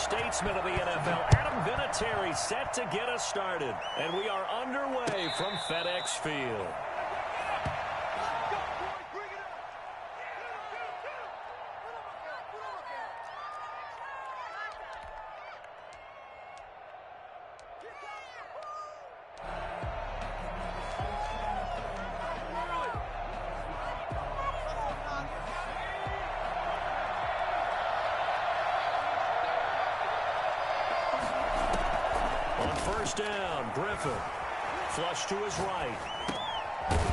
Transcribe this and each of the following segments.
statesman of the NFL, Adam Vinatieri, set to get us started. And we are underway from FedEx Field. First down, Griffin. Flush to his right.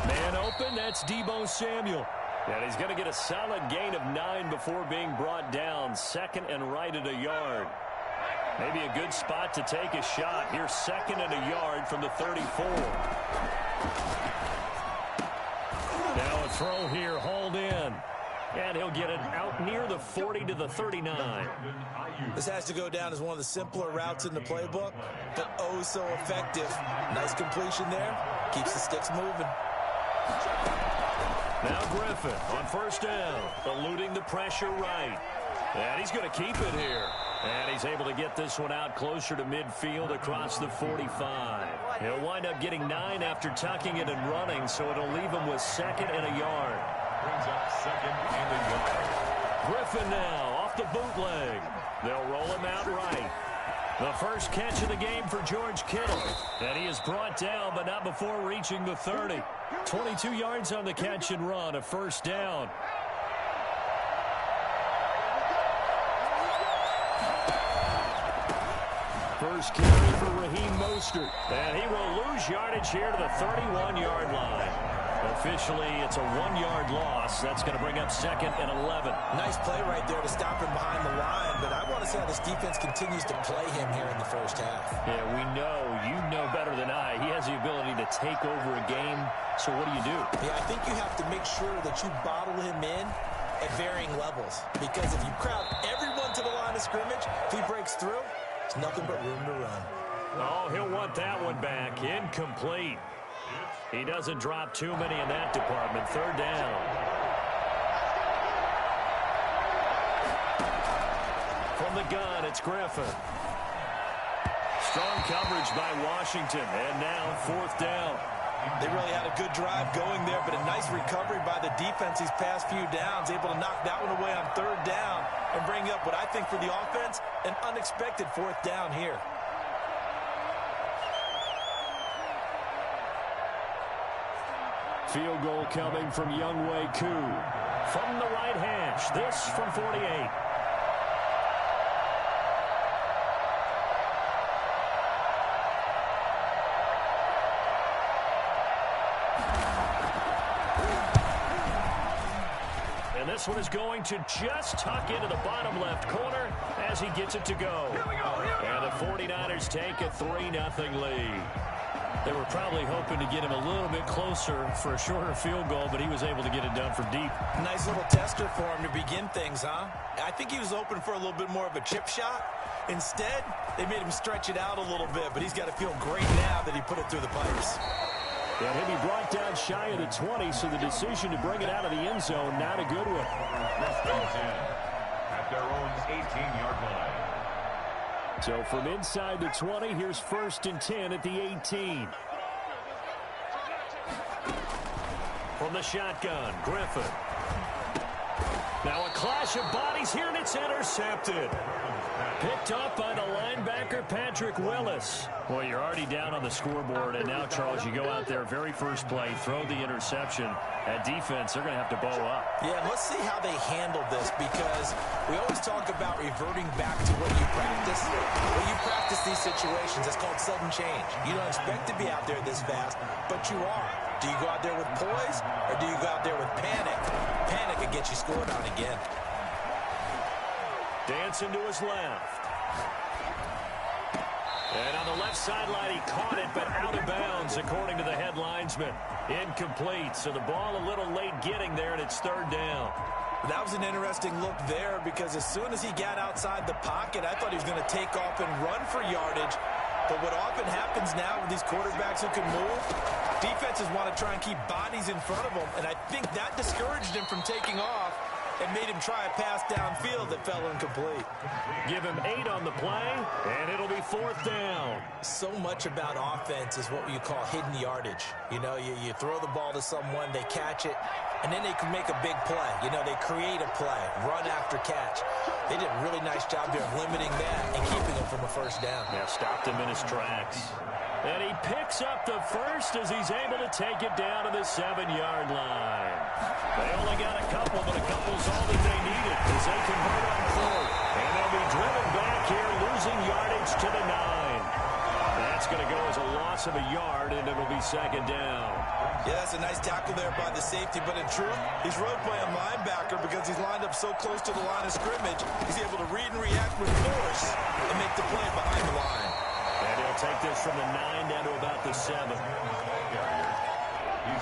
Man open, that's Deebo Samuel. And he's going to get a solid gain of 9 before being brought down. Second and right at a yard. Maybe a good spot to take a shot. Here's second and a yard from the 34. Now a throw here, hauled in. And he'll get it out near the 40 to the 39. This has to go down as one of the simpler routes in the playbook, but oh so effective. Nice completion there. Keeps the sticks moving. Now Griffin on first down, eluding the pressure right. And he's going to keep it here. And he's able to get this one out closer to midfield across the 45. He'll wind up getting 9 after tucking it and running, so it'll leave him with second and a yard. Brings up second and a yard. Griffin now off the bootleg. They'll roll him out right. The first catch of the game for George Kittle. And he is brought down, but not before reaching the 30. 22 yards on the catch and run, a first down. First carry for Raheem Mostert. And he will lose yardage here to the 31-yard line. Officially, it's a 1-yard loss. That's going to bring up second and 11. Nice play right there to stop him behind the line, but I want to see how this defense continues to play him here in the first half. Yeah, we know. You know better than I. He has the ability to take over a game, so what do you do? Yeah, I think you have to make sure that you bottle him in at varying levels, because if you crowd everyone to the line of scrimmage, if he breaks through, there's nothing but room to run. Oh, he'll want that one back. Incomplete. He doesn't drop too many in that department. Third down. From the gun, it's Griffin. Strong coverage by Washington. And now fourth down. They really had a good drive going there, but a nice recovery by the defense these past few downs. Able to knock that one away on third down and bring up what I think for the offense, an unexpected fourth down here. Field goal coming from Younghoe Koo. From the right hash, this from 48. And this one is going to just tuck into the bottom left corner as he gets it to go. And the 49ers take a 3-0 lead. They were probably hoping to get him a little bit closer for a shorter field goal, but he was able to get it done from deep. Nice little tester for him to begin things, huh? I think he was open for a little bit more of a chip shot. Instead, they made him stretch it out a little bit, but he's got to feel great now that he put it through the pipes. And he'll be brought down shy of the 20, so the decision to bring it out of the end zone, not a good one. First and 10 at their own 18-yard line. So from inside the 20, here's first and 10 at the 18. From the shotgun, Griffin. Now a clash of bodies here, and it's intercepted. Picked up by the linebacker, Patrick Willis. Well, you're already down on the scoreboard, and now, Charles, you go out there, very first play, throw the interception. At defense, they're going to have to bow up. Yeah, let's see how they handle this, because we always talk about reverting back to what you practice. When you practice these situations, it's called sudden change. You don't expect to be out there this fast, but you are. Do you go out there with poise, or do you go out there with panic? Panic could get you scored on again. Dancing to his left. And on the left sideline, he caught it, but out of bounds, according to the head linesman. Incomplete, so the ball a little late getting there, and it's third down. That was an interesting look there, because as soon as he got outside the pocket, I thought he was going to take off and run for yardage. But what often happens now with these quarterbacks who can move, defenses want to try and keep bodies in front of them, and I think that discouraged him from taking off. and made him try a pass downfield that fell incomplete. Give him 8 on the play, and it'll be 4th down. So much about offense is what you call hidden yardage. You know, you throw the ball to someone, they catch it, and then they can make a big play. You know, they create a play, run after catch. They did a really nice job there of limiting that and keeping him from a first down. Yeah, stopped him in his tracks. And he picks up the first as he's able to take it down to the 7-yard line. They only got a couple, but a couple's all that they needed as they convert on 4th. And they'll be driven back here, losing yardage to the 9. That's going to go as a loss of a yard, and it'll be 2nd down. Yeah, that's a nice tackle there by the safety, but in truth, he's road playing linebacker because he's lined up so close to the line of scrimmage. He's able to read and react with force and make the play behind the line. And he'll take this from the 9 down to about the 7. He's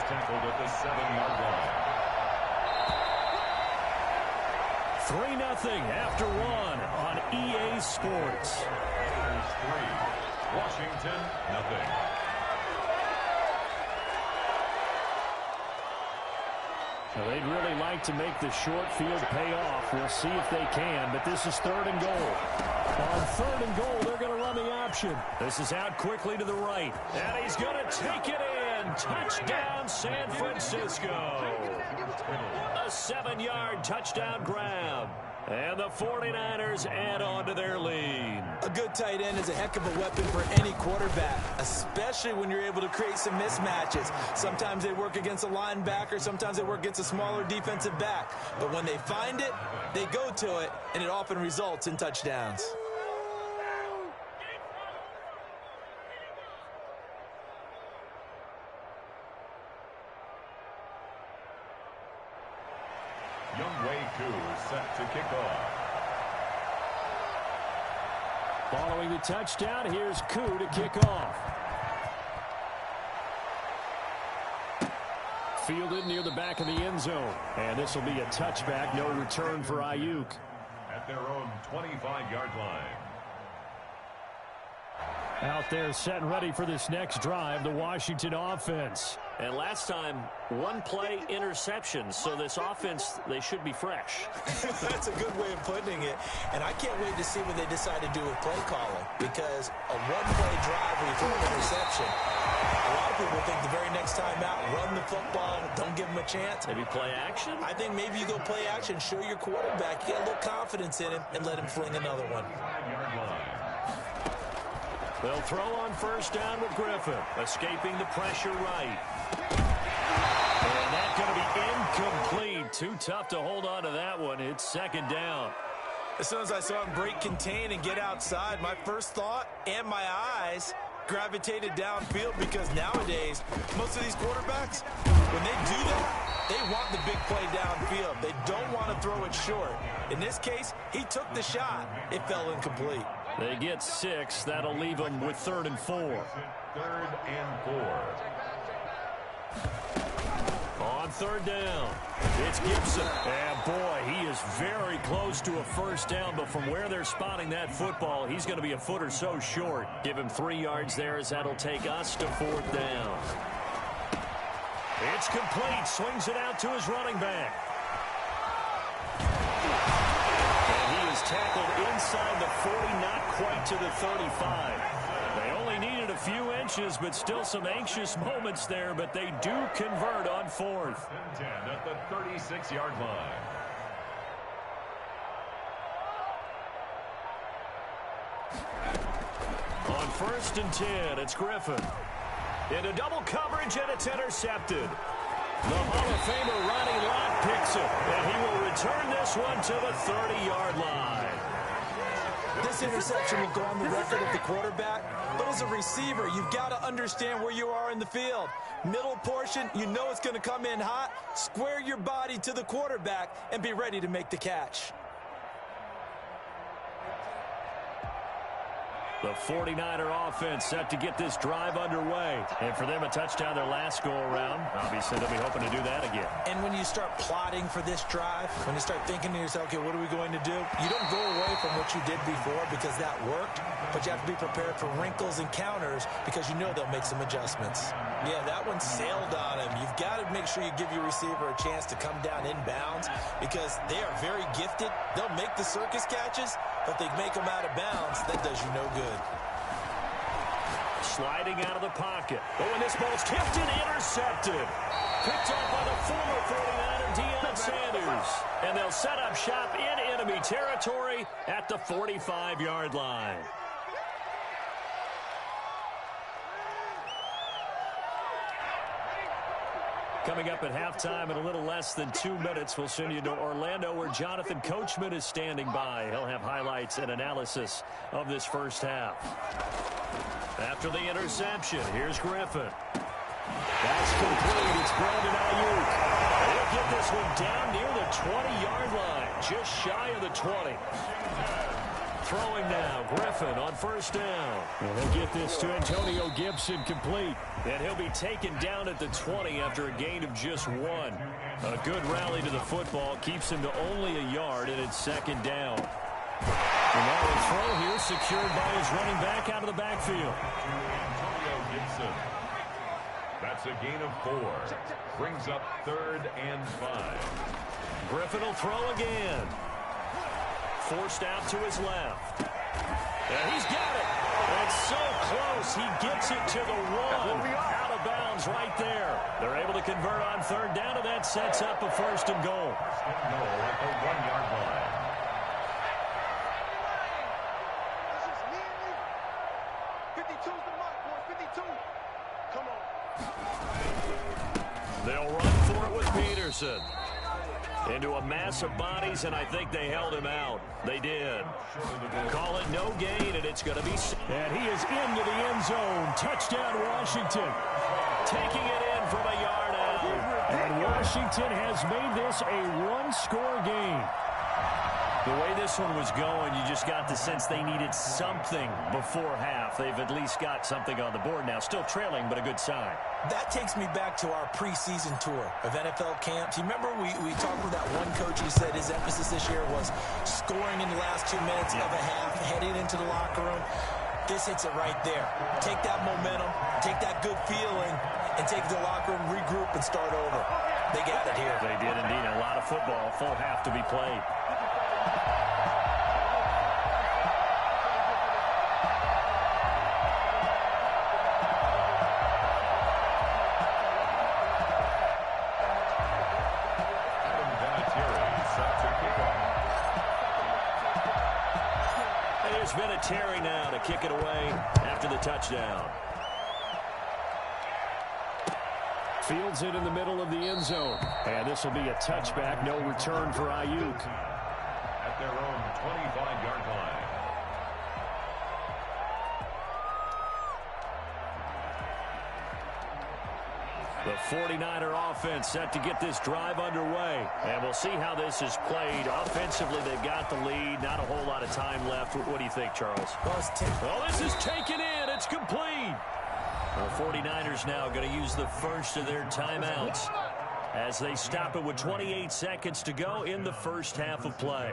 tackled at the 7-yard line. 3-0 after 1 on EA Sports. 3, Washington, nothing. Now, they'd really like to make the short field pay off. We'll see if they can, but this is 3rd and goal. On 3rd and goal, they're going to run the option. This is out quickly to the right, and he's going to take it in. Touchdown, San Francisco. A 7-yard touchdown grab. And the 49ers add on to their lead. A good tight end is a heck of a weapon for any quarterback, especially when you're able to create some mismatches. Sometimes they work against a linebacker, sometimes they work against a smaller defensive back. But when they find it, they go to it, and it often results in touchdowns. Set to kick off. Following the touchdown, here's Koo to kick off. Fielded near the back of the end zone. And this will be a touchback, no return for Ayuk. At their own 25-yard line. Out there set and ready for this next drive, the Washington offense. And last time, 1-play interception, so this offense, they should be fresh. That's a good way of putting it. And I can't wait to see what they decide to do with play calling, because a 1-play drive where you throw an interception, a lot of people think the very next time out, run the football, don't give them a chance. Maybe play action? I think maybe you go play action, show your quarterback, get a little confidence in him, and let him fling another one. 5-yard line. They'll throw on first down with Griffin, escaping the pressure right. And that's going to be incomplete. Too tough to hold on to that one. It's 2nd down. As soon as I saw him break contain and get outside, my first thought and my eyes gravitated downfield, because nowadays, most of these quarterbacks, when they do that, they want the big play downfield. They don't want to throw it short. In this case, he took the shot. It fell incomplete. They get 6. That'll leave them with 3rd and 4. 3rd and 4. On 3rd down, it's Gibson. And boy, he is very close to a first down, but from where they're spotting that football, he's going to be a foot or so short. Give him 3 yards there, as that'll take us to 4th down. It's complete. Swings it out to his running back. Tackled inside the 40, not quite to the 35. They only needed a few inches, but still some anxious moments there, but they do convert on 4th. 10 at the 36-yard line. On 1st and 10, it's Griffin. Into double coverage, and it's intercepted. The Hall of Famer Ronnie Lott picks it, and he will return this one to the 30-yard line. This interception will go on the record of the quarterback, but as a receiver, you've got to understand where you are in the field. Middle portion, you know it's going to come in hot. Square your body to the quarterback and be ready to make the catch. The 49er offense set to get this drive underway. And for them, a touchdown their last go-around. Obviously, they'll be hoping to do that again. And when you start plotting for this drive, when you start thinking to yourself, okay, what are we going to do? You don't go away from what you did before because that worked, but you have to be prepared for wrinkles and counters because you know they'll make some adjustments. Yeah, that one sailed on him. You've got to make sure you give your receiver a chance to come down inbounds because they are very gifted. They'll make the circus catches, but they make them out of bounds. That does you no good. Sliding out of the pocket. Oh, and this ball's tipped and intercepted. Picked up by the former 49er, Deion Sanders. And they'll set up shop in enemy territory at the 45-yard line. Coming up at halftime in a little less than 2 minutes, we'll send you to Orlando where Jonathan Coachman is standing by. He'll have highlights and analysis of this first half. After the interception, here's Griffin. That's complete. It's Brandon Ayuk. He'll get this one down near the 20-yard line, just shy of the 20. Throwing now, Griffin on first down. And he'll get this to Antonio Gibson complete. And he'll be taken down at the 20 after a gain of just 1. A good rally to the football keeps him to only a yard, and it's second down. And now a throw here secured by his running back out of the backfield. Antonio Gibson. That's a gain of 4. Brings up 3rd and 5. Griffin will throw again. Forced out to his left. And he's got it. It's so close. He gets it to the 1. Out of bounds right there. They're able to convert on third down, and that sets up a first and goal. At the 1-yard line. They'll run for it with Peterson. Into a mass of bodies, and I think they held him out. They did. Call it no gain, and it's going to be... And he is into the end zone. Touchdown, Washington. Taking it in from a yard out. And Washington has made this a one-score game. The way this one was going, you just got the sense they needed something before half. They've at least got something on the board now. Still trailing, but a good sign. That takes me back to our preseason tour of NFL camps. You remember we talked with that one coach who said his emphasis this year was scoring in the last 2 minutes of a half, heading into the locker room. This hits it right there. Take that momentum, take that good feeling, and take it to the locker room, regroup, and start over. They got it here. They did indeed. A lot of football, full half to be played. Terry now to kick it away after the touchdown. Fields it in the middle of the end zone. And this will be a touchback. No return for Ayuk. At their own 25-yard line. The 49er offense set to get this drive underway. And we'll see how this is played. Offensively, they've got the lead. Not a whole lot of time left. What do you think, Charles? Well, this is taken in. It's complete. The 49ers now going to use the first of their timeouts as they stop it with 28 seconds to go in the first half of play.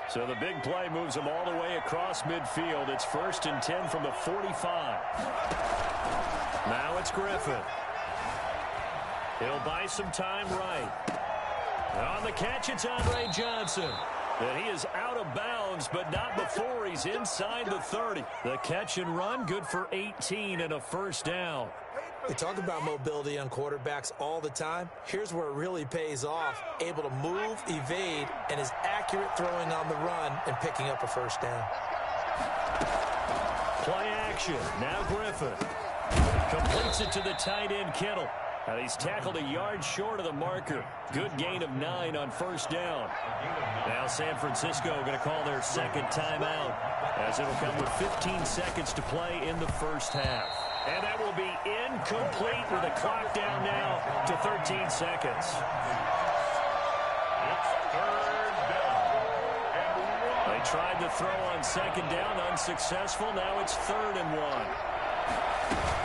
So the big play moves them all the way across midfield. It's 1st and 10 from the 45. Now it's Griffin. He'll buy some time right. On the catch, it's Andre Johnson. And he is out of bounds, but not before he's inside the 30. The catch and run, good for 18 and a first down. We talk about mobility on quarterbacks all the time. Here's where it really pays off. Able to move, evade, and is accurate throwing on the run and picking up a first down. Play action. Now Griffin. Completes it to the tight end, Kittle. And he's tackled a yard short of the marker. Good gain of 9 on first down. Now San Francisco going to call their second timeout as it'll come with 15 seconds to play in the first half. And that will be incomplete with the clock down now to 13 seconds. It's 3rd down. They tried to throw on second down, unsuccessful. Now it's 3rd and 1.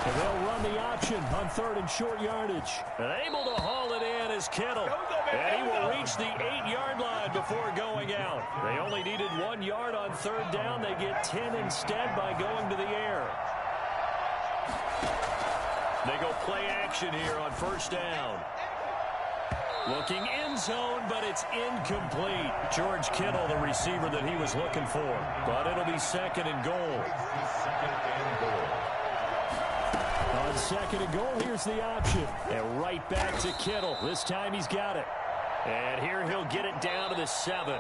And they'll run the option on 3rd and short yardage. And able to haul it in is Kittle. And he will reach the 8-yard line before going out. They only needed 1 yard on third down. They get 10 instead by going to the air. They go play action here on first down. Looking end zone, but it's incomplete. George Kittle, the receiver that he was looking for. But it'll be second and goal. On second and goal, here's the option. And right back to Kittle. This time he's got it. And here he'll get it down to the 7.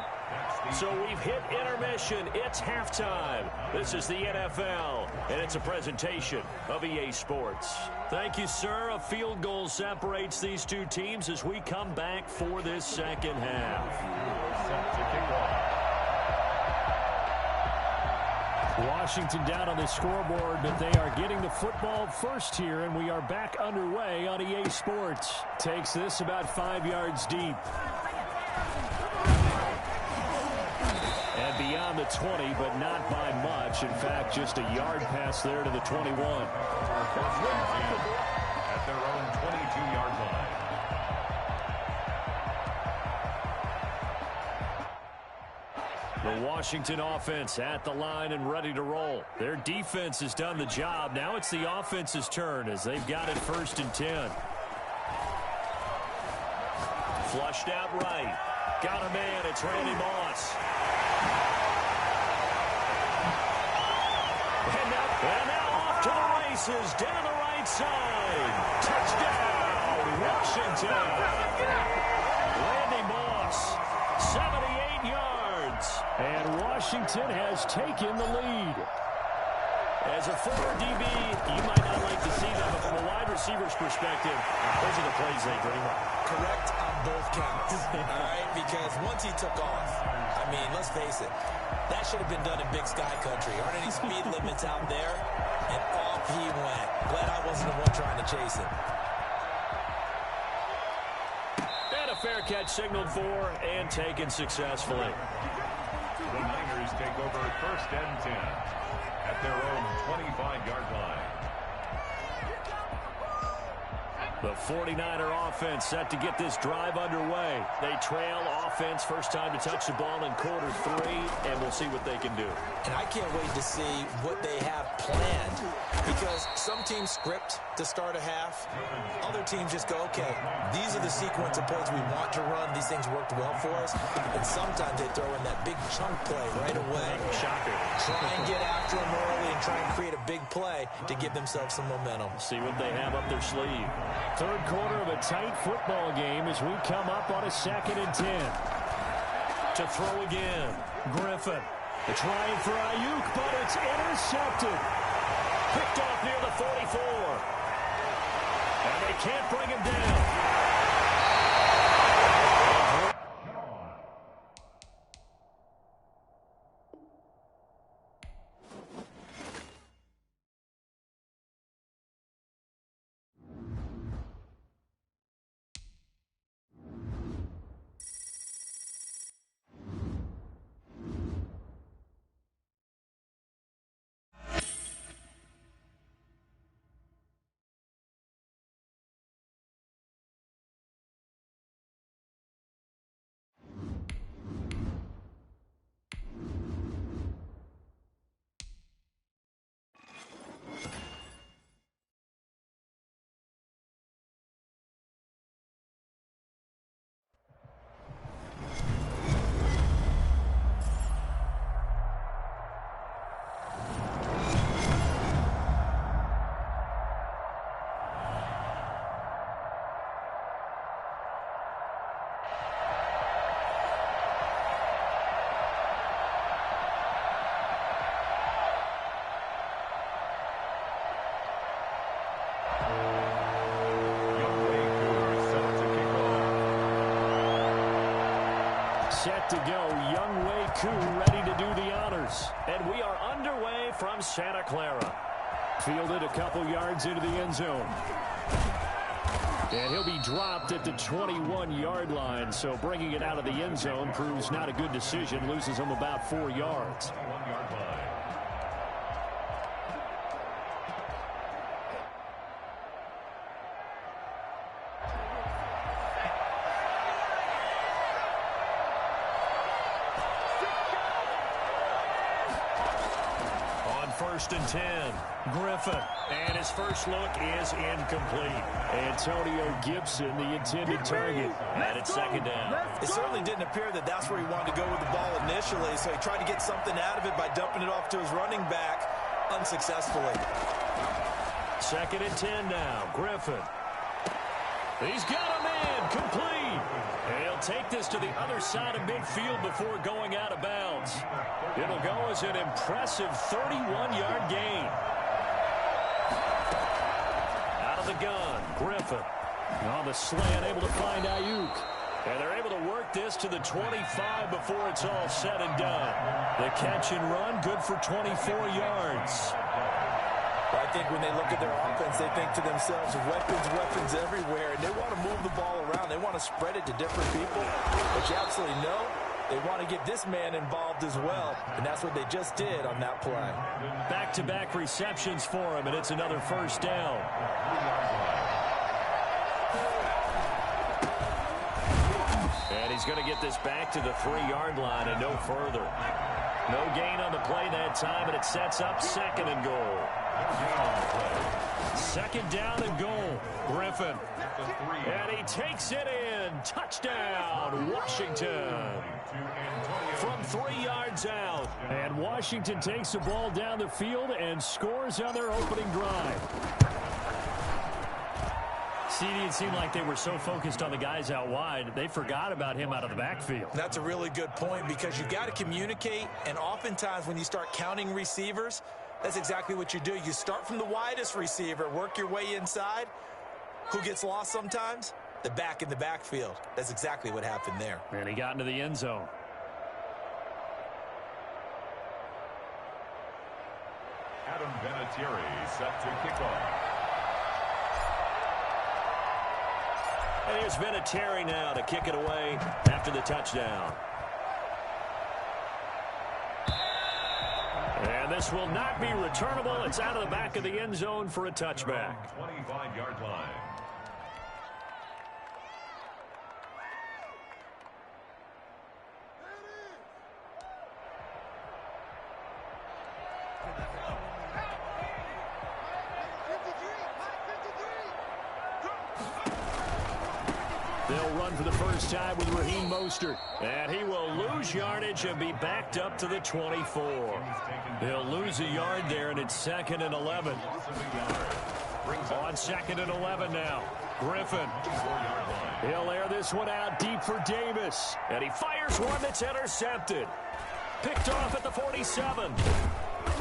So we've hit intermission. It's halftime. This is the NFL, and it's a presentation of EA Sports. Thank you, sir. A field goal separates these two teams as we come back for this second half. Set to kick off. Washington down on the scoreboard, but they are getting the football first here, and we are back underway on EA Sports. Takes this about 5 yards deep. And beyond the 20, but not by much. In fact, just a yard pass there to the 21. At their own 22-yard line. The Washington offense at the line and ready to roll. Their defense has done the job. Now it's the offense's turn as they've got it 1st and 10. Flushed out right. Got a man. It's Randy Moss. And now off to the races down the right side. Touchdown, Washington. Randy Moss, 78 yards. And Washington has taken the lead. As a former DB, you might not like to see that, but from a wide receiver's perspective, those are the plays they dream of. Correct on both counts, all right? Because once he took off, I mean, let's face it, that should have been done in Big Sky Country. Aren't any speed limits out there? And off he went. Glad I wasn't the one trying to chase him. And a fair catch signaled for and taken successfully. The Niners take over 1st and 10 at their own 25-yard line. The 49er offense set to get this drive underway. They trail offense, first time to touch the ball in quarter 3, and we'll see what they can do. And I can't wait to see what they have planned, because some teams script to start a half. Other teams just go, okay, these are the sequence of plays we want to run. These things worked well for us. And sometimes they throw in that big chunk play right away. Shocker. Try and get after them early and try and create a big play to give themselves some momentum. See what they have up their sleeve. Third quarter of a tight football game as we come up on a 2nd and 10. To throw again. Griffin. Trying for Ayuk, but it's intercepted. Picked off near the 44. And they can't bring him down. Set to go, Young Wei Koo ready to do the honors. And we are underway from Santa Clara. Fielded a couple yards into the end zone. And he'll be dropped at the 21-yard line, so bringing it out of the end zone proves not a good decision. Loses him about 4 yards. 1-yard line. 1st and 10. Griffin, and his first look is incomplete. Antonio Gibson, the intended target, and it's 2nd down. It certainly didn't appear that that's where he wanted to go with the ball initially, so he tried to get something out of it by dumping it off to his running back unsuccessfully. 2nd and 10 now. Griffin. He's got a man complete. And he'll take this to the other side of midfield before going out of bounds. It'll go as an impressive 31-yard gain. Out of the gun, Griffin. On the slant, able to find Ayuk. And they're able to work this to the 25 before it's all said and done. The catch and run, good for 24 yards. I think when they look at their offense, they think to themselves, weapons, weapons everywhere, and they want to move the ball around. They want to spread it to different people. But you absolutely know they want to get this man involved as well, and that's what they just did on that play. Back-to-back receptions for him, and it's another 1st down. And he's going to get this back to the 3-yard line and no further. No gain on the play that time, and it sets up 2nd and goal. 2nd down and goal. Griffin. And he takes it in. Touchdown, Washington. From 3 yards out. And Washington takes the ball down the field and scores on their opening drive. It seemed like they were so focused on the guys out wide, they forgot about him out of the backfield. That's a really good point because you've got to communicate, and oftentimes when you start counting receivers, that's exactly what you do. You start from the widest receiver, work your way inside. Who gets lost sometimes? The back in the backfield. That's exactly what happened there. And he got into the end zone. Adam Vinatieri set to kick off. And here's Vinatieri now to kick it away after the touchdown. And this will not be returnable. It's out of the back of the end zone for a touchback. 25-yard line. They'll run for the first time with Raheem Mostert. And he will lose yardage and be backed up to the 24. They'll lose a yard there, and it's 2nd and 11. On 2nd and 11 now. Griffin. He'll air this one out deep for Davis. And he fires one that's intercepted. Picked off at the 47.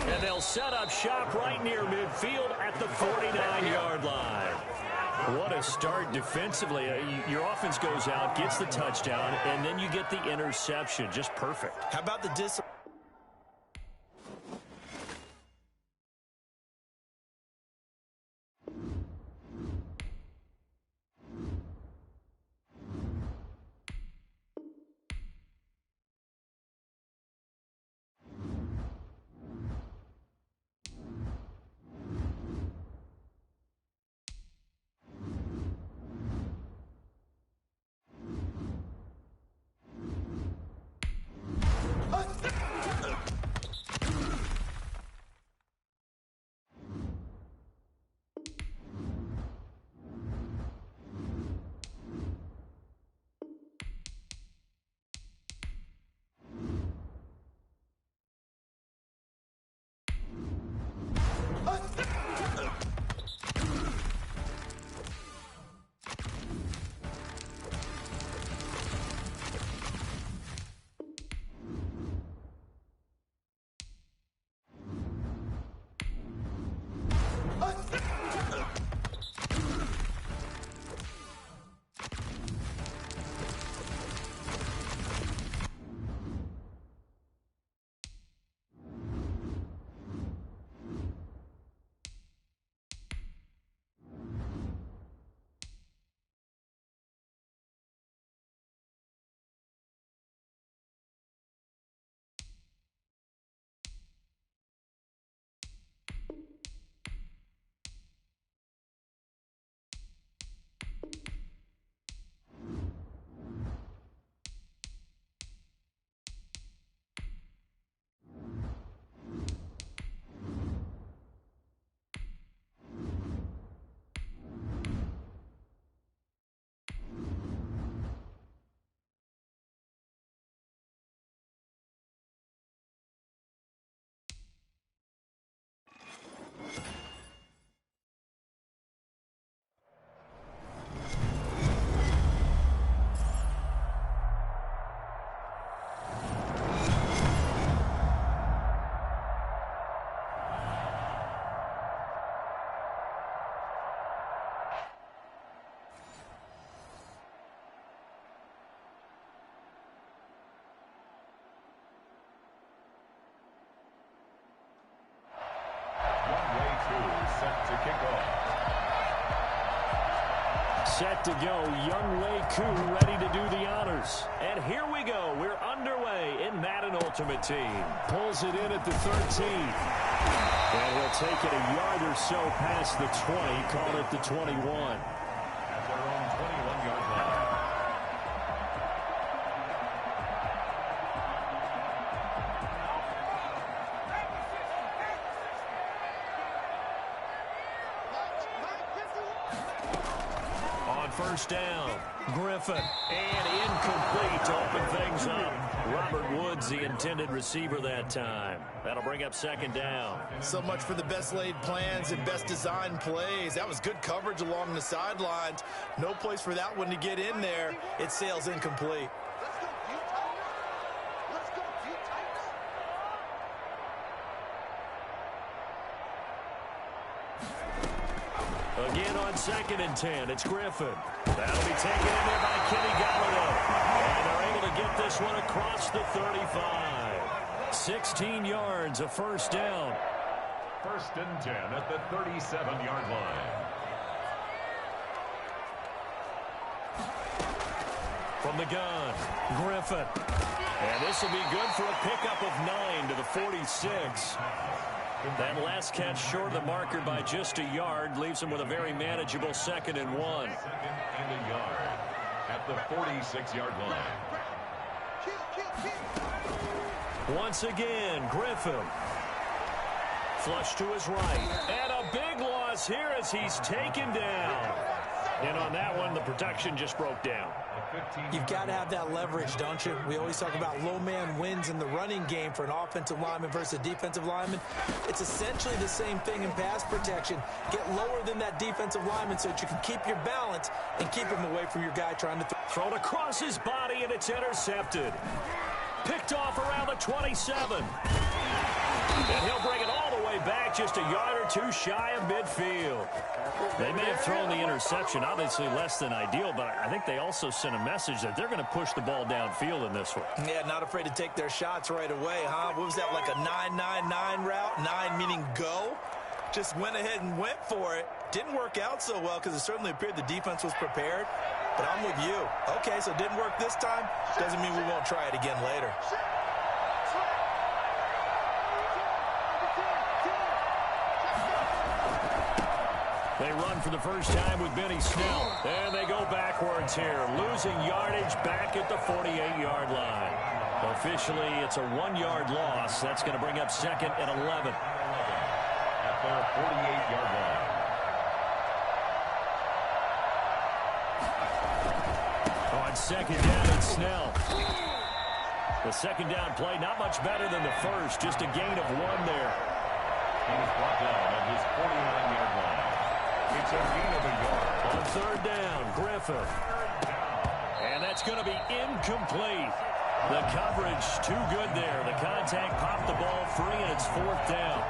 And they'll set up shop right near midfield at the 49-yard line. What a start defensively. Your offense goes out, gets the touchdown, and then you get the interception. Just perfect. How about the discipline? set to go. Young Wei Koo ready to do the honors. And here we go. We're underway in Madden Ultimate Team. Pulls it in at the 13. And he'll take it a yard or so past the 20. Call it the 21. At their own 21-yard line. First down, Griffin, and incomplete to open things up. Robert Woods, the intended receiver that time. That'll bring up second down. So much for the best laid plans and best designed plays. That was good coverage along the sidelines. No place for that one to get in there. It sails incomplete. Again on 2nd and 10, it's Griffin. That'll be taken in there by Kenny Galladay. And they're able to get this one across the 35. 16 yards, a first down. 1st and 10 at the 37-yard line. From the gun, Griffin. And this will be good for a pickup of 9 to the 46. That last catch short of the marker by just a yard leaves him with a very manageable 2nd and 1. 2nd and a yard at the 46-yard line. Once again, Griffin. Flush to his right. And a big loss here as he's taken down. And on that one, the protection just broke down. You've got to have that leverage, don't you? We always talk about low man wins in the running game for an offensive lineman versus a defensive lineman. It's essentially the same thing in pass protection. Get lower than that defensive lineman so that you can keep your balance and keep him away from your guy trying to throw it across his body, and it's intercepted. Picked off around the 27. And he'll bring it all the way back, just a yard or two shy of midfield. They may have thrown the interception, obviously less than ideal, but I think they also sent a message that they're going to push the ball downfield in this one. Yeah, not afraid to take their shots right away, huh? What was that, like a 9-9-9 route? 9 meaning go? Just went ahead and went for it. Didn't work out so well because it certainly appeared the defense was prepared. But I'm with you. Okay, so it didn't work this time. Doesn't mean we won't try it again later. They run for the first time with Benny Snell. And they go backwards here, losing yardage back at the 48-yard line. Officially, it's a 1-yard loss. That's going to bring up 2nd and 11. At their 48-yard line. On 2nd down, it's Snell. The 2nd down play, not much better than the first. Just a gain of 1 there. He's brought down at his 49-yard line. It's a gain of a yard. On 3rd down, Griffin. And that's going to be incomplete. The coverage too good there. The contact popped the ball free, and it's 4th down.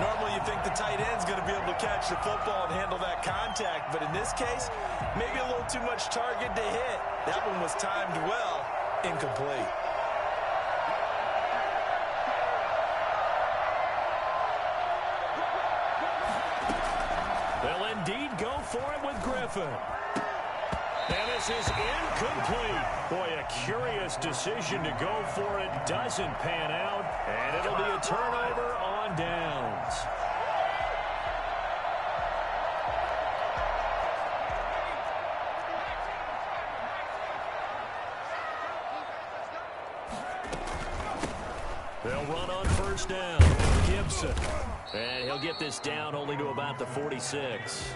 Normally you think the tight end's going to be able to catch the football and handle that contact, but in this case, maybe a little too much target to hit. That one was timed well. Incomplete. They'll indeed go for it with Griffin. And this is incomplete. Boy, a curious decision to go for it. Doesn't pan out. And it'll be a turnover on downs. They'll run on 1st down. Gibson. And he'll get this down only to about the 46.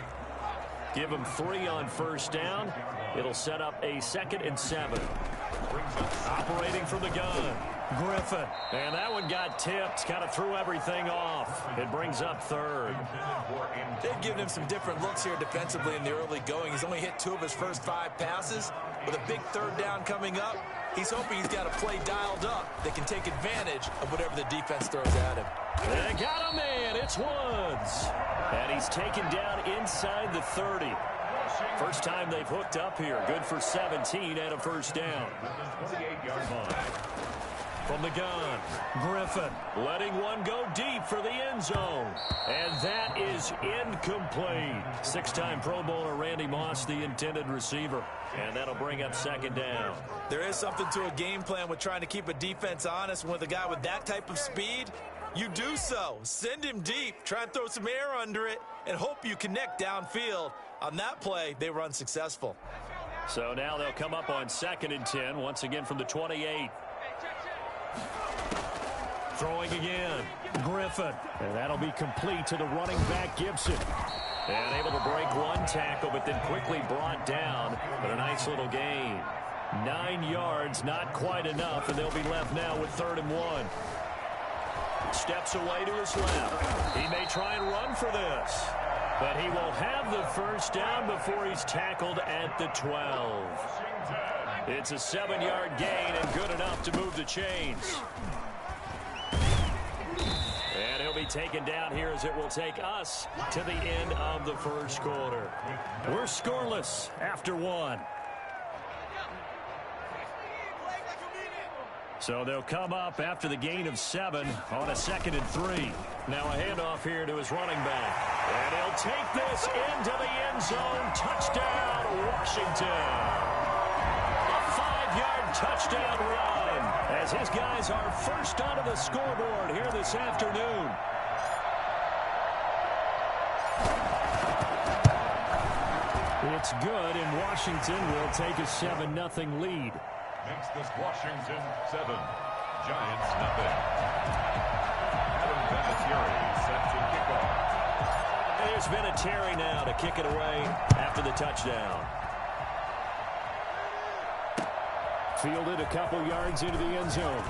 Give him 3 on 1st down. It'll set up a 2nd and 7. Operating from the gun, Griffin. And that one got tipped, kind of threw everything off. It brings up 3rd. They've given him some different looks here defensively in the early going. He's only hit 2 of his first 5 passes. With a big 3rd down coming up, he's hoping he's got a play dialed up that can take advantage of whatever the defense throws at him. They got a man. It's Woods. And he's taken down inside the 30. First time they've hooked up here. Good for 17 and a 1st down. 28-yard line. From the gun, Griffin letting one go deep for the end zone. And that is incomplete. Six-time Pro Bowler Randy Moss, the intended receiver. And that'll bring up second down. There is something to a game plan with trying to keep a defense honest. With a guy with that type of speed, you do so. Send him deep. Try and throw some air under it and hope you connect downfield. On that play, they were unsuccessful. So now they'll come up on 2nd and 10, once again from the 28. Throwing again, Griffin. And that'll be complete to the running back, Gibson. And able to break one tackle, but then quickly brought down. But a nice little gain. 9 yards, not quite enough, and they'll be left now with 3rd and 1. Steps away to his left. He may try and run for this. But he will have the first down before he's tackled at the 12. It's a 7-yard gain and good enough to move the chains. And he'll be taken down here as it will take us to the end of the first quarter. We're scoreless after 1. So they'll come up after the gain of 7 on a 2nd and 3. Now a handoff here to his running back. And he'll take this into the end zone. Touchdown, Washington. A 5-yard touchdown run as his guys are first onto the scoreboard here this afternoon. It's good, and Washington will take a 7-0 lead. Makes this Washington 7, Giants nothing. Adam Vinatieri set to kick off. And there's Vinatieri now to kick it away after the touchdown. Fielded a couple yards into the end zone.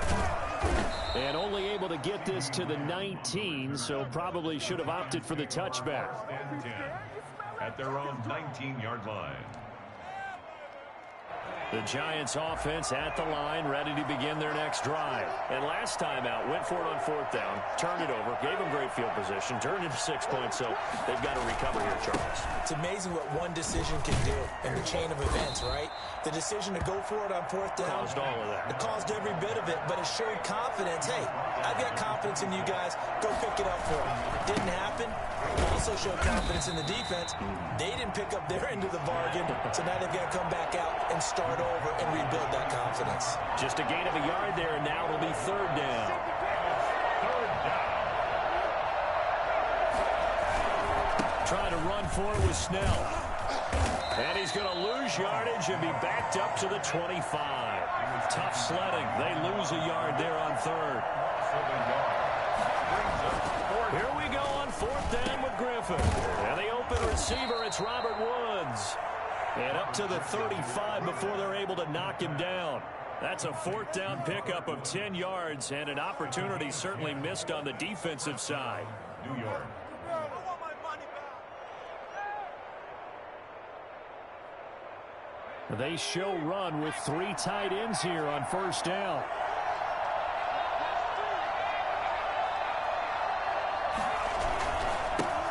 And only able to get this to the 19, so probably should have opted for the touchback. And 10 at their own 19-yard line. The Giants offense at the line, ready to begin their next drive. And last time out, went for it on 4th down, turned it over, gave them great field position, turned it to 6 points, so they've got to recover here, Charles. It's amazing what one decision can do in the chain of events, right? The decision to go for it on 4th down. Caused all of that. It caused every bit of it, but it showed confidence. Hey, I've got confidence in you guys. Go pick it up for them. It didn't happen. It also showed confidence in the defense. They didn't pick up their end of the bargain, so now they've got to come back out and start over and rebuild that confidence. Just a gain of a yard there, and now it'll be 3rd down. Trying to run for it with Snell. And he's going to lose yardage and be backed up to the 25. Tough sledding. They lose a yard there on 3rd. Here we go on 4th down with Griffin. And the open receiver, it's Robert Woods. And up to the 35 before they're able to knock him down. That's a 4th down pickup of 10 yards and an opportunity certainly missed on the defensive side. New York. They show run with 3 tight ends here on 1st down.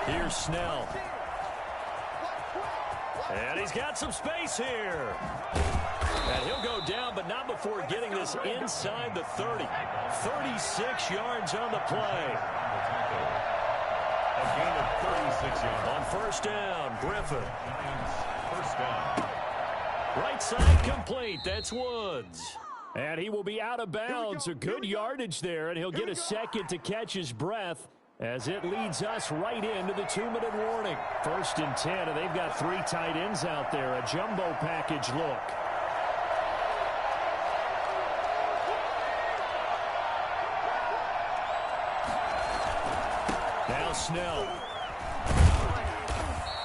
Here's Snell. And he's got some space here. And he'll go down, but not before getting this inside the 30. 36 yards on the play. A gain of 36 yards. On 1st down, Griffin. First down. Right side complete. That's Woods. And he will be out of bounds. A good yardage there, and he'll get a second to catch his breath as it leads us right into the 2-minute warning. 1st and 10, and they've got 3 tight ends out there. A jumbo package look. Now Snell.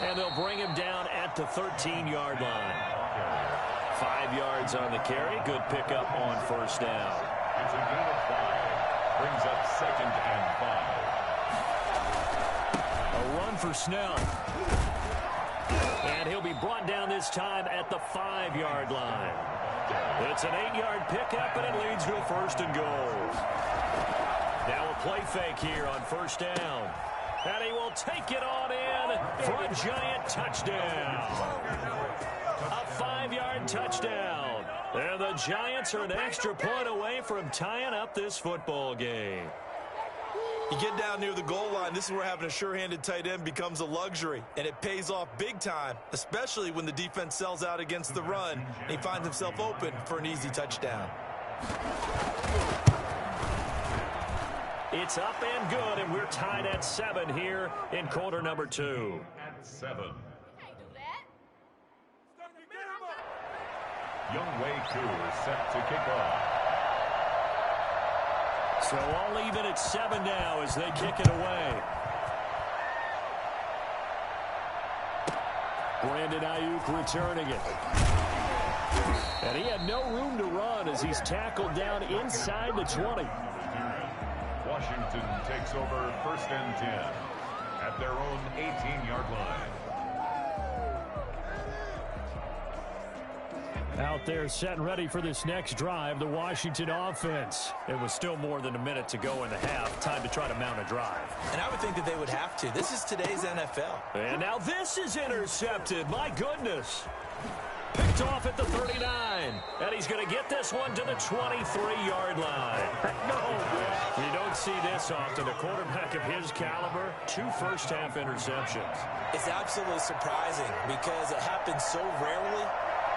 And they'll bring him down at the 13-yard line. 5 yards on the carry. Good pickup on 1st down. It's a gain of 5. Brings up 2nd and 5. A run for Snell. And he'll be brought down this time at the 5-yard line. It's an 8-yard pickup, and it leads to a 1st and goal. Now a play fake here on 1st down. And he will take it on in for a giant touchdown. A 5-yard touchdown. And the Giants are an extra point away from tying up this football game. You get down near the goal line, this is where having a sure-handed tight end becomes a luxury, and it pays off big time, especially when the defense sells out against the run, and he finds himself open for an easy touchdown. It's up and good, and we're tied at 7 here in quarter number 2. At 7. Young Wei Koo is set to kick off. So all even at 7 now as they kick it away. Brandon Ayuk returning it. And he had no room to run as he's tackled down inside the 20. Washington takes over 1st and 10 at their own 18-yard line. Out there set and ready for this next drive, the Washington offense. It was still more than a minute to go in the half. Time to try to mount a drive. And I would think that they would have to. This is today's NFL. And now this is intercepted. My goodness. Picked off at the 39. And he's going to get this one to the 23-yard line. No, you don't see this often. A quarterback of his caliber, 2 first-half interceptions. It's absolutely surprising because it happens so rarely.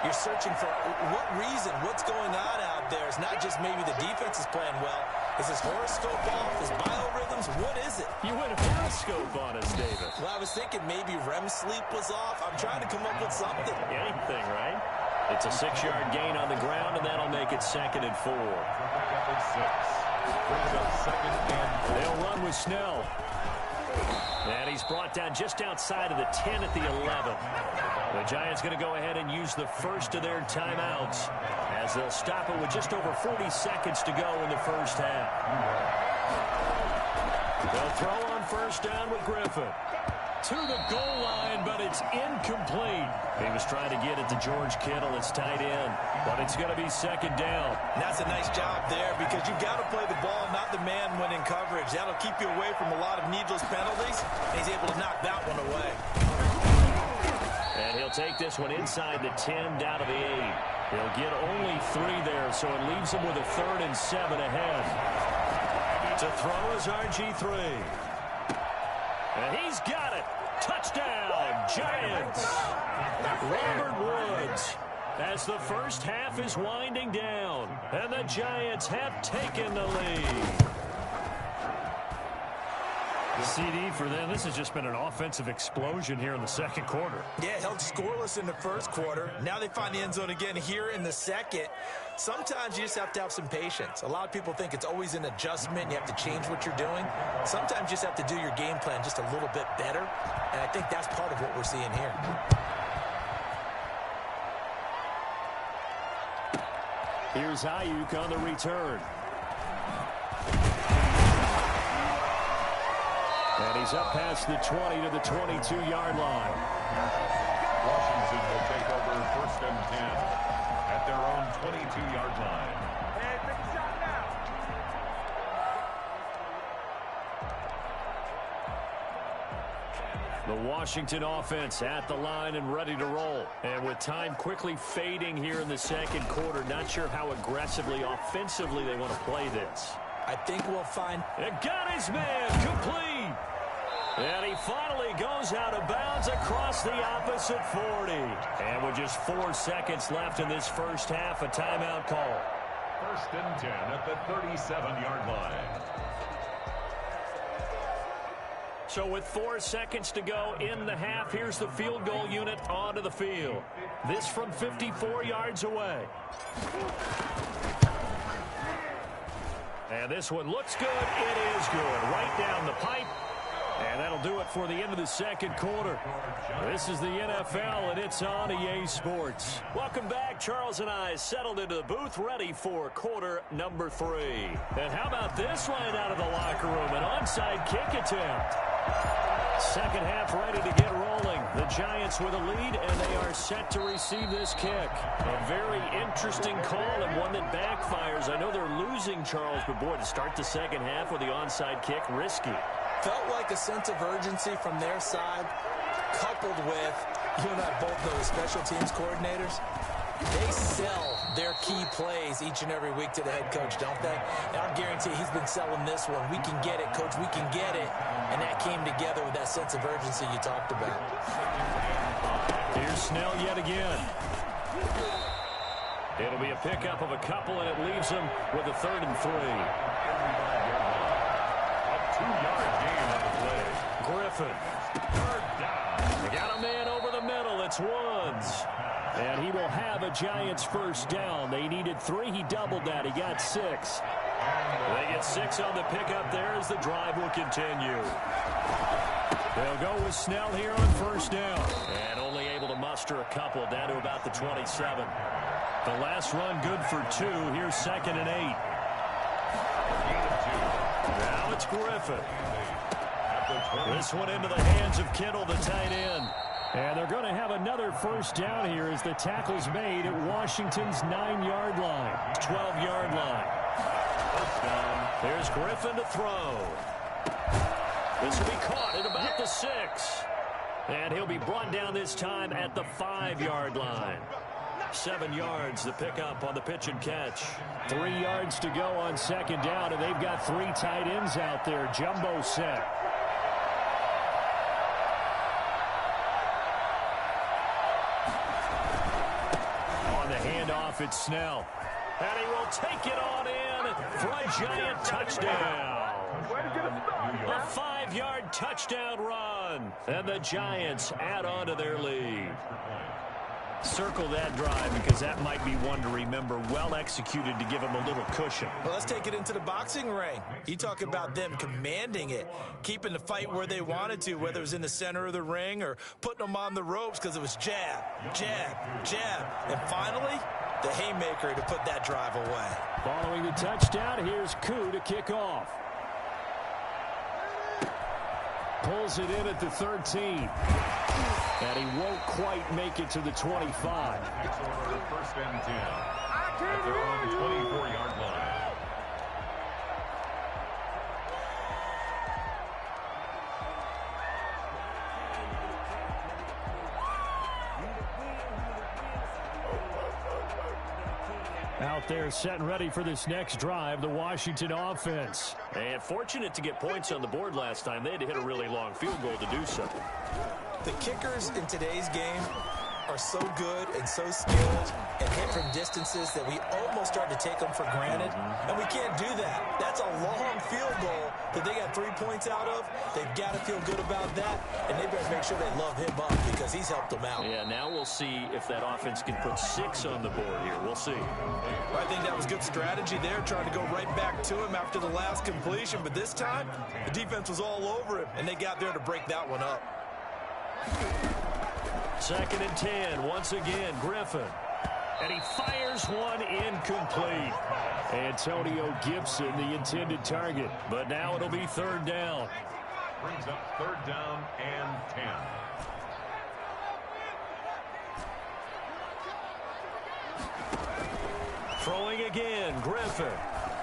You're searching for what reason, what's going on out there. It's not just maybe the defense is playing well. Is his horoscope off? His biorhythms? What is it? You went horoscope on us, David. Well, I was thinking maybe REM sleep was off. I'm trying to come up with something. Anything, right? It's a 6-yard gain on the ground, and that'll make it 2nd and 4. They'll run with Snell. And he's brought down just outside of the 10 at the 11. The Giants going to go ahead and use the first of their timeouts as they'll stop it with just over 40 seconds to go in the first half. They'll throw on 1st down with Griffin. To the goal line, but it's incomplete. He was trying to get it to George Kittle. It's tight end, but it's going to be 2nd down. And that's a nice job there because you've got to play the ball, not the man when in coverage. That'll keep you away from a lot of needless penalties, and he's able to knock that one away. And he'll take this one inside the 10 down to the 8. He'll get only 3 there, so it leaves him with a 3rd and 7 ahead. To throw is RG3. And he's got it. Touchdown, Giants. Robert Woods as the first half is winding down, and the Giants have taken the lead. The CD for them, this has just been an offensive explosion here in the 2nd quarter. Yeah, held scoreless in the 1st quarter. Now they find the end zone again here in the 2nd. Sometimes you just have to have some patience. A lot of people think it's always an adjustment. You have to change what you're doing. Sometimes you just have to do your game plan just a little bit better, and I think that's part of what we're seeing here. Here's Ayuk on the return. And he's up past the 20 to the 22-yard line. Washington will take over 1st and 10 at their own 22-yard line. Hey, take a shot now. The Washington offense at the line and ready to roll. And with time quickly fading here in the 2nd quarter, not sure how aggressively, offensively they want to play this. I think we'll find... It got his man complete. And he finally goes out of bounds across the opposite 40. And with just 4 seconds left in this first half, a timeout call. 1st and 10 at the 37-yard line. So with 4 seconds to go in the half, here's the field goal unit onto the field. This from 54 yards away. And this one looks good. It is good. Right down the pipe. And that'll do it for the end of the 2nd quarter. This is the NFL, and it's on EA Sports. Welcome back. Charles and I settled into the booth, ready for quarter number 3. And how about this line out of the locker room? An onside kick attempt. 2nd half ready to get rolling. The Giants with a lead, and they are set to receive this kick. A very interesting call and one that backfires. I know they're losing, Charles, but boy, to start the 2nd half with the onside kick, risky. Felt like a sense of urgency from their side, coupled with, you and I both know the special teams coordinators, they sell their key plays each and every week to the head coach, don't they? And I guarantee he's been selling this one. We can get it, coach. We can get it. And that came together with that sense of urgency you talked about. Here's Snell yet again. It'll be a pickup of a couple, and it leaves them with a 3rd and 3. A 2-yard gain on the play. Griffin. They got a man over the middle. It's Woods. And he will have a Giants first down. They needed 3. He doubled that. He got 6. They get 6 on the pickup there as the drive will continue. They'll go with Snell here on first down. And only able to muster a couple down to about the 27. The last run good for 2. Here's 2nd and 8. Now it's Griffin. This one into the hands of Kittle, the tight end. And they're going to have another first down here as the tackle's made at Washington's 9-yard line. 12-yard line. Here's Griffin to throw. This will be caught at about the 6. And he'll be brought down this time at the 5-yard line. 7 yards, the pickup on the pitch and catch. 3 yards to go on 2nd down, and they've got 3 tight ends out there. Jumbo set. On the handoff, it's Snell. And he will take it on in for a Giant touchdown. A 5-yard touchdown run. And the Giants add on to their lead. Circle that drive because that might be one to remember. Well executed to give them a little cushion. Well, let's take it into the boxing ring. You talk about them commanding it, keeping the fight where they wanted to, whether it was in the center of the ring or putting them on the ropes because it was jab, jab, jab. And finally, the haymaker to put that drive away. Following the touchdown, here's Koo to kick off. Pulls it in at the 13. And he won't quite make it to the 25. It's over 1st and 10. At their own 24-yard line. Out there set and ready for this next drive, the Washington offense. And fortunate to get points on the board last time. They had to hit a really long field goal to do so. The kickers in today's game are so good and so skilled and hit from distances that we almost start to take them for granted. And we can't do that. That's a long field goal that they got 3 points out of. They've got to feel good about that, and they better make sure they love him up because he's helped them out. Yeah, now we'll see if that offense can put 6 on the board here. We'll see. I think that was good strategy there, trying to go right back to him after the last completion. But this time, the defense was all over him, and they got there to break that one up. 2nd and 10, once again, Griffin. And he fires one incomplete. Antonio Gibson, the intended target. But now it'll be 3rd down. Brings up 3rd down and 10. Throwing again, Griffin.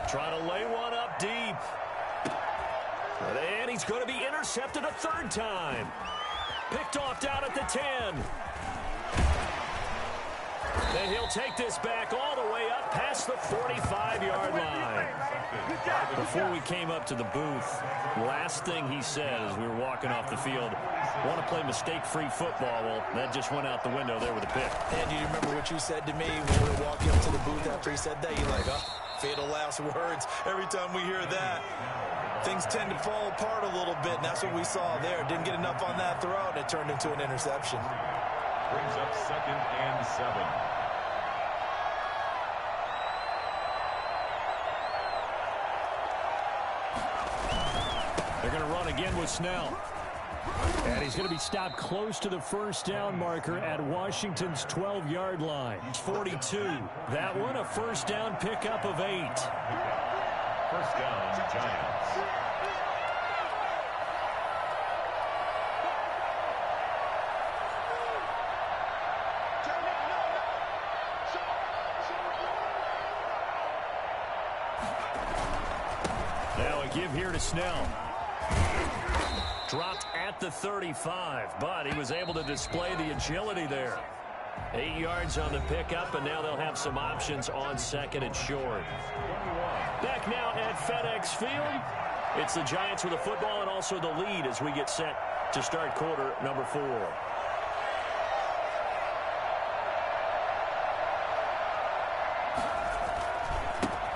Trying to lay one up deep. And he's going to be intercepted a 3rd time. Picked off down at the 10. And he'll take this back all the way up past the 45-yard line. Before we came up to the booth, last thing he said as we were walking off the field, want to play mistake-free football. Well, that just went out the window there with a pick. And do you remember what you said to me when we were walking up to the booth after he said that? You're like, oh, fatal last words. Every time we hear that, things tend to fall apart a little bit, and that's what we saw there. Didn't get enough on that throw, and it turned into an interception. Brings up 2nd and 7. They're going to run again with Snell. And he's going to be stopped close to the 1st down marker at Washington's 12-yard line. 42. That one, a 1st down pickup of 8. 1st down, Giants. Now a give here to Snell. Dropped at the 35, but he was able to display the agility there. 8 yards on the pickup, and now they'll have some options on second and short. Back now at FedEx Field. It's the Giants with the football and also the lead as we get set to start quarter number 4.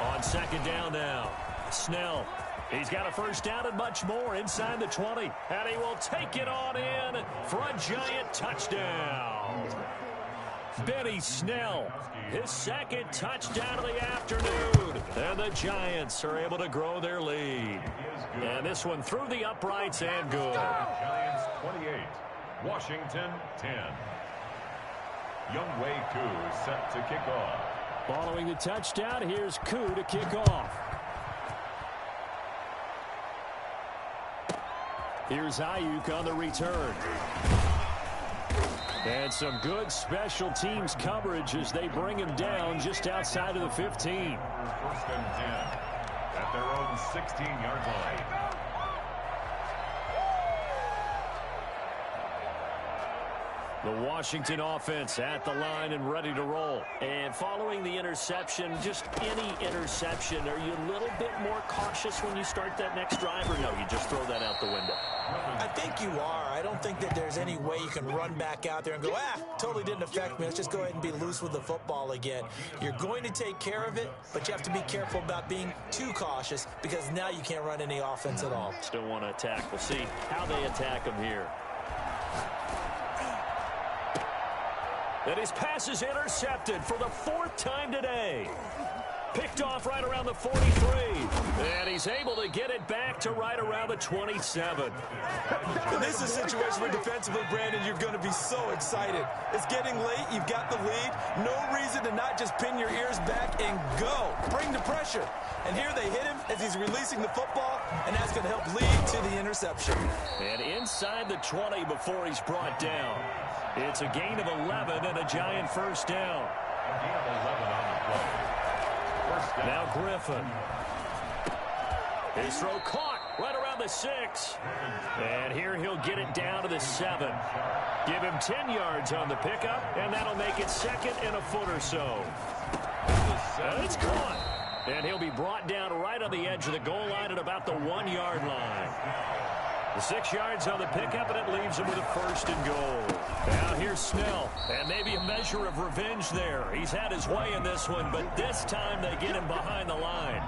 On second down now, Snell. He's got a first down and much more inside the 20. And he will take it on in for a Giant touchdown. Benny Snell, his second touchdown of the afternoon. And the Giants are able to grow their lead. And this one through the uprights and good. Giants 28, Washington 10. Younghoe Koo set to kick off. Following the touchdown, here's Koo to kick off. Here's Ayuk on the return. And some good special teams coverage as they bring him down just outside of the 15. First and 10 at their own 16-yard line. The Washington offense at the line and ready to roll. And following the interception, just any interception, are you a little bit more cautious when you start that next drive, or no, you just throw that out the window? I think you are. I don't think that there's any way you can run back out there and go, totally didn't affect me. Let's just go ahead and be loose with the football again. You're going to take care of it, but you have to be careful about being too cautious because now you can't run any offense at all. Still want to attack. We'll see how they attack him here. And his pass is intercepted for the 4th time today. Picked off right around the 43. And he's able to get it back to right around the 27. And this is a situation where defensively, Brandon, you're going to be so excited. It's getting late. You've got the lead. No reason to not just pin your ears back and go. Bring the pressure. And here they hit him as he's releasing the football, and that's going to help lead to the interception. And inside the 20 before he's brought down. It's a gain of 11 and a Giant first down. A gain of 11 on the play. First down. Now Griffin. His throw caught right around the 6. And here he'll get it down to the 7. Give him 10 yards on the pickup, and that'll make it second and a foot or so. And it's caught. And he'll be brought down right on the edge of the goal line at about the 1-yard line. 6 yards on the pickup, and it leaves him with a first and goal. Now here's Snell, and maybe a measure of revenge there. He's had his way in this one, but this time they get him behind the line.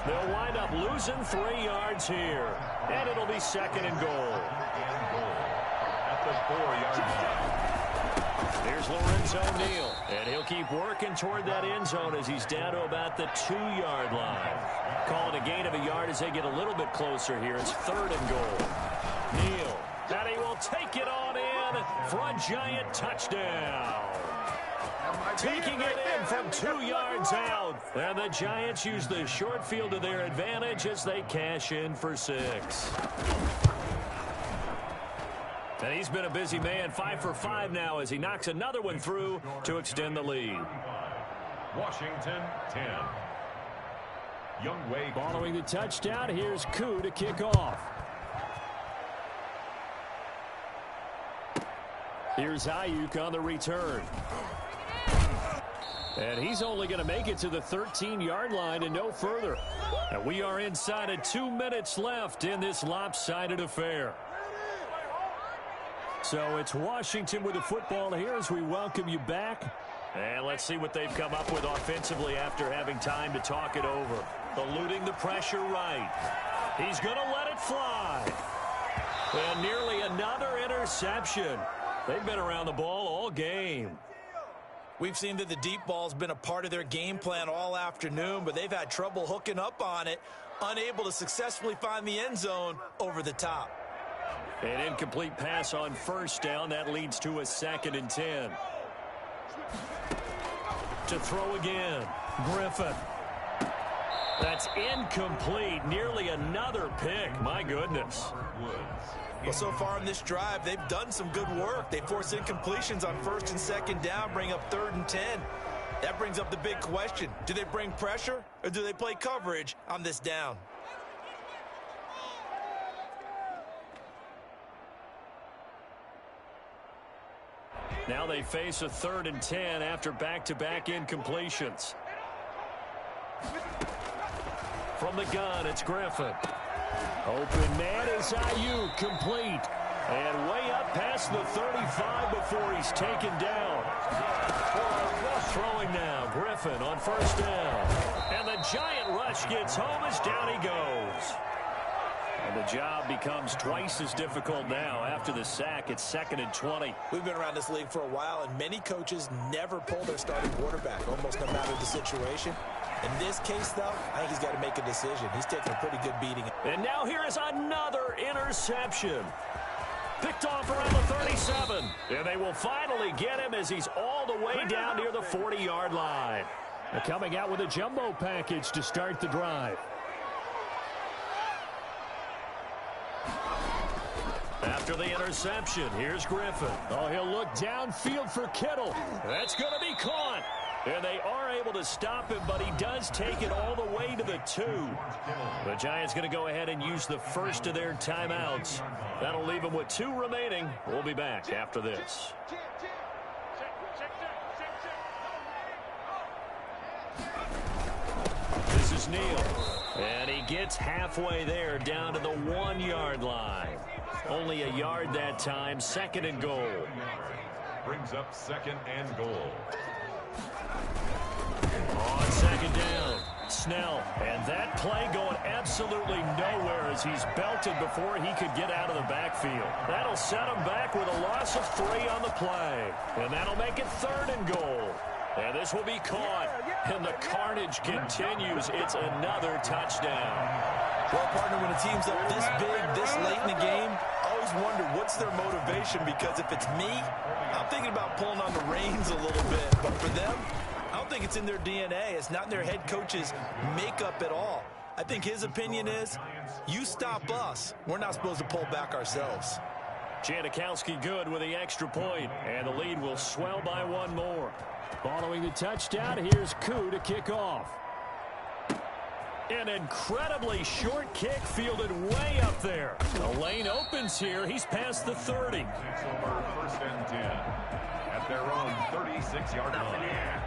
They'll wind up losing 3 yards here, and it'll be second and goal. At the 4-yard line. Here's Lorenzo Neal, and he'll keep working toward that end zone as he's down to about the 2-yard line. Call it a gain of a yard as they get a little bit closer here. It's third and goal. Neal, and he will take it on in for a Giant touchdown. Taking it in from 2 yards out. And the Giants use the short field to their advantage as they cash in for 6. And he's been a busy man, 5 for 5 now as he knocks another one through to extend the lead. Washington 10. Younghoe. Following the touchdown, here's Koo to kick off. Here's Ayuk on the return. And he's only going to make it to the 13-yard line and no further. And we are inside of 2 minutes left in this lopsided affair. So it's Washington with the football here as we welcome you back. And let's see what they've come up with offensively after having time to talk it over. Eluding the pressure right. He's going to let it fly. And nearly another interception. They've been around the ball all game. We've seen that the deep ball's been a part of their game plan all afternoon, but they've had trouble hooking up on it, unable to successfully find the end zone over the top. An incomplete pass on first down. That leads to a 2nd and 10. To throw again. Griffin. That's incomplete. Nearly another pick. My goodness. Well, so far in this drive, they've done some good work. They force incompletions on 1st and 2nd down, bring up 3rd and 10. That brings up the big question. Do they bring pressure or do they play coverage on this down? Now they face a 3rd and 10 after back-to-back incompletions. From the gun, it's Griffin. Open man is Ayuk, complete. And way up past the 35 before he's taken down. Throwing now, Griffin on 1st down. And the giant rush gets home as down he goes. And the job becomes twice as difficult now after the sack. It's 2nd and 20. We've been around this league for a while, and many coaches never pull their starting quarterback, almost no matter the situation. In this case, though, I think he's got to make a decision. He's taking a pretty good beating. And now here is another interception. Picked off around the 37. And they will finally get him as he's all the way down near the 40-yard line. They're coming out with a jumbo package to start the drive. After the interception, here's Griffin. Oh, he'll look downfield for Kittle. That's going to be caught. And they are able to stop him, but he does take it all the way to the 2. The Giants going to go ahead and use the first of their timeouts. That'll leave them with 2 remaining. We'll be back after this. This is Neal. And he gets halfway there down to the 1-yard line. Only a yard that time, 2nd and goal. Brings up 2nd and goal. On 2nd down, Snell. And that play going absolutely nowhere as he's belted before he could get out of the backfield. That'll set him back with a loss of 3 on the play. And that'll make it 3rd and goal. And this will be caught. And the carnage continues. It's another touchdown. Well, partner, when a team's up this big, this late in the game, I always wonder what's their motivation, because if it's me, I'm thinking about pulling on the reins a little bit. But for them, I don't think it's in their DNA. It's not in their head coach's makeup at all. I think his opinion is, you stop us. We're not supposed to pull back ourselves. Janikowski good with the extra point, and the lead will swell by 1 more. Following the touchdown, here's Koo to kick off. An incredibly short kick fielded way up there. The lane opens here. He's past the 30. It's over 1st and 10 at their own 36-yard line.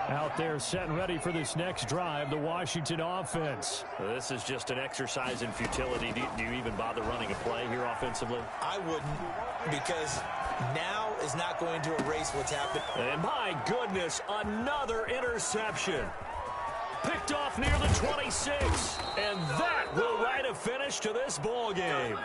Out there set and ready for this next drive, the Washington offense. This is just an exercise in futility. Do you even bother running a play here offensively? I wouldn't, because now is not going to erase what's happened. And my goodness, another interception. Picked off near the 26. And that will write a finish to this ball game.